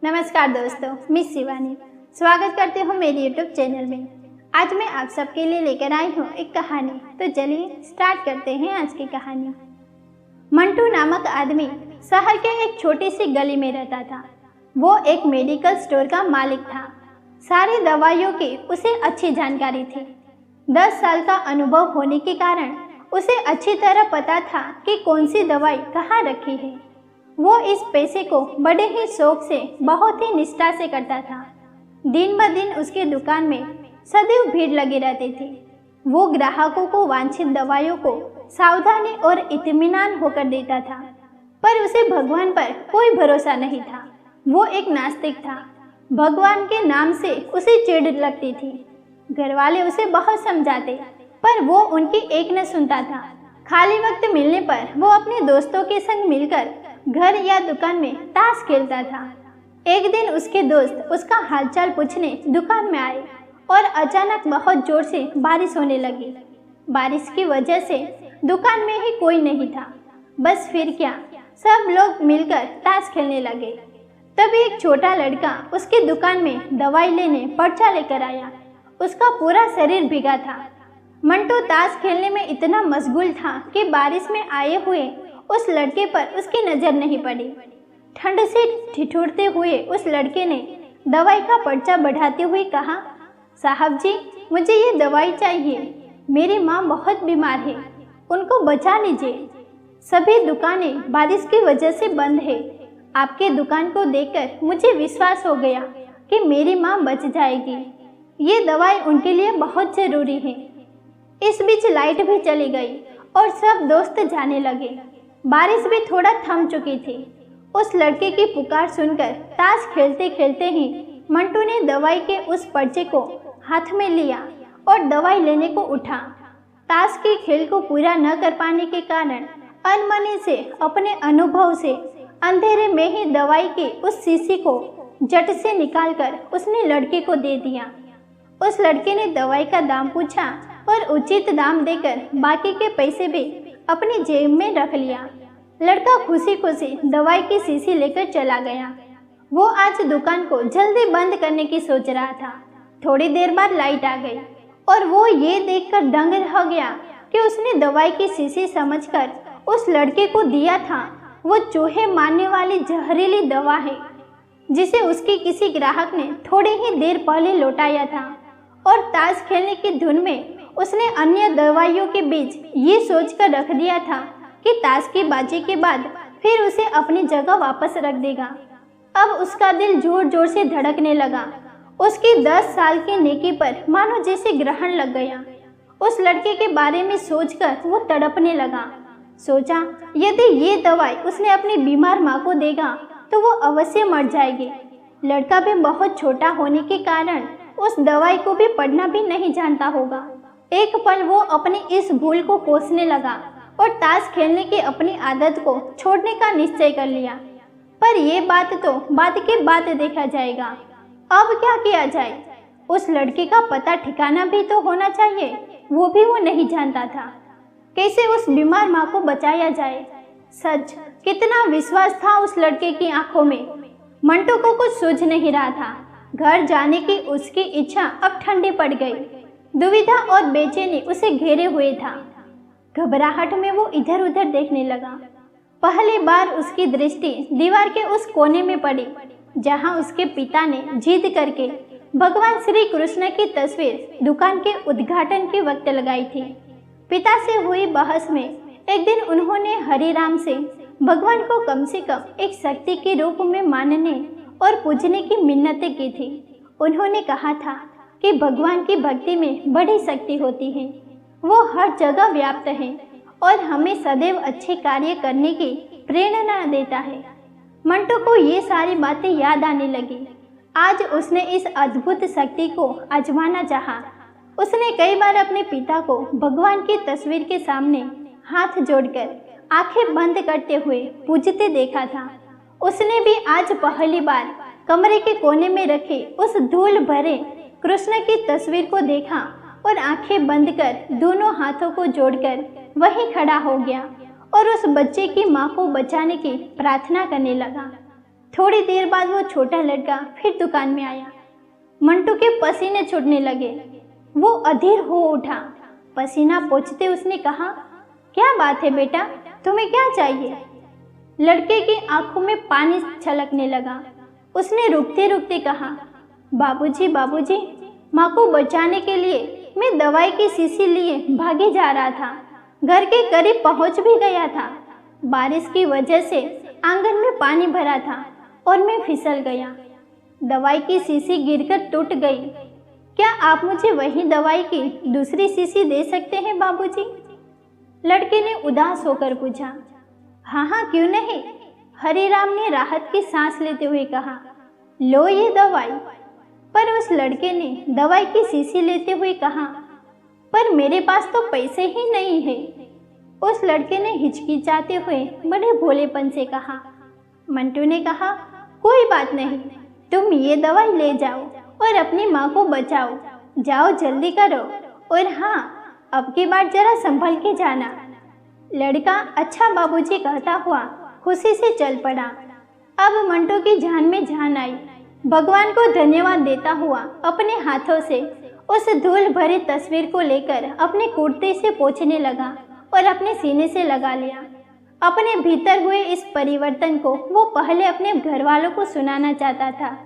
नमस्कार दोस्तों, मिस शिवानी स्वागत करती हूँ मेरी यूट्यूब चैनल में। आज मैं आप सबके लिए लेकर आई हूँ एक कहानी। तो चलिए स्टार्ट करते हैं आज की कहानी। मंटू नामक आदमी शहर के एक छोटी सी गली में रहता था। वो एक मेडिकल स्टोर का मालिक था। सारी दवाइयों की उसे अच्छी जानकारी थी। 10 साल का अनुभव होने के कारण उसे अच्छी तरह पता था कि कौन सी दवाई कहाँ रखी है। वो इस पेशे को बड़े ही शौक से, बहुत ही निष्ठा से करता था। दिन ब दिन उसकी दुकान में सदैव भीड़ लगी रहती थी। वो ग्राहकों को वांछित दवाइयों को सावधानी और इत्मीनान होकर देता था, पर उसे भगवान पर कोई भरोसा नहीं था। वो एक नास्तिक था। भगवान के नाम से उसे चिढ़ लगती थी। घरवाले उसे बहुत समझाते, पर वो उनकी एक न सुनता था। खाली वक्त मिलने पर वो अपने दोस्तों के संग मिलकर घर या दुकान में ताश खेलता था। एक दिन उसके दोस्त उसका हालचाल पूछने दुकान में आए और अचानक बहुत जोर से बारिश होने लगी। बारिश की वजह से दुकान में ही कोई नहीं था। बस फिर क्या, सब लोग मिलकर ताश खेलने लगे। तभी एक छोटा लड़का उसकी दुकान में दवाई लेने पर्चा लेकर आया। उसका पूरा शरीर भीगा था। मंटू ताश खेलने में इतना मशगूल था कि बारिश में आए हुए उस लड़के पर उसकी नजर नहीं पड़ी। ठंड से ठिठुरते हुए उस लड़के ने दवाई का पर्चा बढ़ाते हुए कहा, साहब जी, मुझे ये दवाई चाहिए। मेरी माँ बहुत बीमार है, उनको बचा लीजिए। सभी दुकानें बारिश की वजह से बंद है। आपके दुकान को देखकर मुझे विश्वास हो गया कि मेरी माँ बच जाएगी। ये दवाई उनके लिए बहुत जरूरी है। इस बीच लाइट भी चली गई और सब दोस्त जाने लगे। बारिश भी थोड़ा थम चुकी थी। उस लड़के की पुकार सुनकर ताश खेलते खेलते ही मंटू ने दवाई के उस पर्चे को हाथ में लिया और दवाई लेने को उठा। ताश के खेल को पूरा न कर पाने के कारण अनमने से, अपने अनुभव से, अंधेरे में ही दवाई की उस शीशी को झट से निकालकर उसने लड़के को दे दिया। उस लड़के ने दवाई का दाम पूछा और उचित दाम देकर बाकी के पैसे भी अपनी जेब में रख लिया। लड़का खुशी खुशी दवाई की शीशी लेकर चला गया। वो आज दुकान को जल्दी बंद करने की सोच रहा था। थोड़ी देर बाद लाइट आ गई और वो ये देखकर दंग रह गया कि उसने दवाई की शीशी समझकर उस लड़के को दिया था वो चूहे मारने वाली जहरीली दवा है, जिसे उसके किसी ग्राहक ने थोड़ी ही देर पहले लौटाया था। और ताश खेलने की धुन में उसने अन्य दवाइयों के बीच ये सोचकर रख दिया था कि ताश की बाजी के बाद फिर उसे अपनी जगह वापस रख देगा। अब उसका दिल जोर जोर से धड़कने लगा। उसकी 10 साल की नेकी पर मानो जैसे ग्रहण लग गया। उस लड़के के बारे में सोचकर वो तड़पने लगा। सोचा, यदि ये दवाई उसने अपनी बीमार माँ को देगा तो वो अवश्य मर जाएगी। लड़का भी बहुत छोटा होने के कारण उस दवाई को भी पढ़ना भी नहीं जानता होगा। एक पल वो अपनी इस भूल को कोसने लगा और ताश खेलने की अपनी आदत को छोड़ने का निश्चय कर लिया। पर ये बात तो बाद के बाद देखा जाएगा। अब क्या किया जाए? उस लड़के का पता ठिकाना भी तो होना चाहिए, वो भी वो नहीं जानता था। कैसे उस बीमार माँ को बचाया जाए? सच, कितना विश्वास था उस लड़के की आंखों में। मंटू को कुछ सूझ नहीं रहा था। घर जाने की उसकी इच्छा अब ठंडी पड़ गई। दुविधा और बेचैनी उसे घेरे हुए था। घबराहट में वो इधर उधर देखने लगा। पहली बार उसकी दृष्टि दीवार के उस कोने में पड़ी जहां उसके पिता ने जिद करके भगवान श्री कृष्ण की तस्वीर दुकान के उद्घाटन के वक्त लगाई थी। पिता से हुई बहस में एक दिन उन्होंने हरिराम से भगवान को कम से कम एक शक्ति के रूप में मानने और पूजने की मिन्नतें की थी। उन्होंने कहा था कि भगवान की भक्ति में बड़ी शक्ति होती है। वो हर जगह व्याप्त है और हमें सदैव अच्छे कार्य करने की प्रेरणा देता है। मंटू को ये सारी बातें याद आने लगी। आज उसने इस अद्भुत शक्ति को आजमाना चाहा। उसने कई बार अपने पिता को भगवान की तस्वीर के सामने हाथ जोड़कर आंखें बंद करते हुए पूजते देखा था। उसने भी आज पहली बार कमरे के कोने में रखे उस धूल भरे कृष्ण की तस्वीर को देखा और आंखें बंद कर दोनों हाथों को जोड़कर वहीं खड़ा हो गया और उस बच्चे की माँ को बचाने की प्रार्थना करने लगा। थोड़ी देर बाद वो छोटा लड़का फिर दुकान में आया। मंटू के पसीने छूटने लगे। वो अधीर हो उठा। पसीना पोंछते उसने कहा, क्या बात है बेटा, तुम्हें क्या चाहिए? लड़के की आंखों में पानी छलकने लगा। उसने रुकते रुकते कहा, बाबूजी बाबूजी, माँ को बचाने के लिए मैं दवाई की शीशी लिए भागे जा रहा था। घर के करीब पहुंच भी गया था। बारिश की वजह से आंगन में पानी भरा था और मैं फिसल गया। दवाई की शीशी गिरकर टूट गई। क्या आप मुझे वही दवाई की दूसरी शीशी दे सकते हैं बाबूजी? लड़के ने उदास होकर पूछा। हाँ हाँ, क्यों नहीं, हरिराम ने राहत की सांस लेते हुए कहा। लो ये दवाई। पर उस लड़के ने दवाई की शीशी लेते हुए कहा, पर मेरे पास तो पैसे ही नहीं है। उस लड़के ने हिचकिचाते हुए बड़े भोलेपन से कहा। मंटू ने कहा, कोई बात नहीं, तुम ये दवाई ले जाओ और अपनी माँ को बचाओ। जाओ जल्दी करो, और हाँ, अब की बार जरा संभल के जाना। लड़का अच्छा बाबूजी कहता हुआ खुशी से चल पड़ा। अब मंटू की जान में जान आई। भगवान को धन्यवाद देता हुआ अपने हाथों से उस धूल भरी तस्वीर को लेकर अपने कुर्ते से पोंछने लगा और अपने सीने से लगा लिया। अपने भीतर हुए इस परिवर्तन को वो पहले अपने घर वालों को सुनाना चाहता था।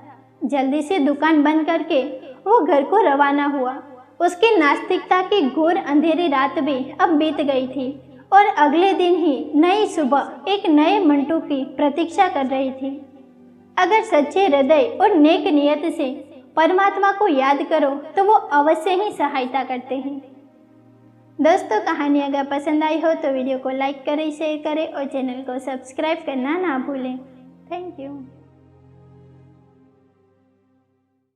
जल्दी से दुकान बंद करके वो घर को रवाना हुआ। उसकी नास्तिकता की घोर अंधेरी रात भी अब बीत गई थी और अगले दिन ही नई सुबह एक नए मंटू की प्रतीक्षा कर रही थी। अगर सच्चे हृदय और नेक नियत से परमात्मा को याद करो तो वो अवश्य ही सहायता करते हैं। दोस्तों, कहानी अगर पसंद आई हो तो वीडियो को लाइक करें, शेयर करें और चैनल को सब्सक्राइब करना ना भूलें। Thank you.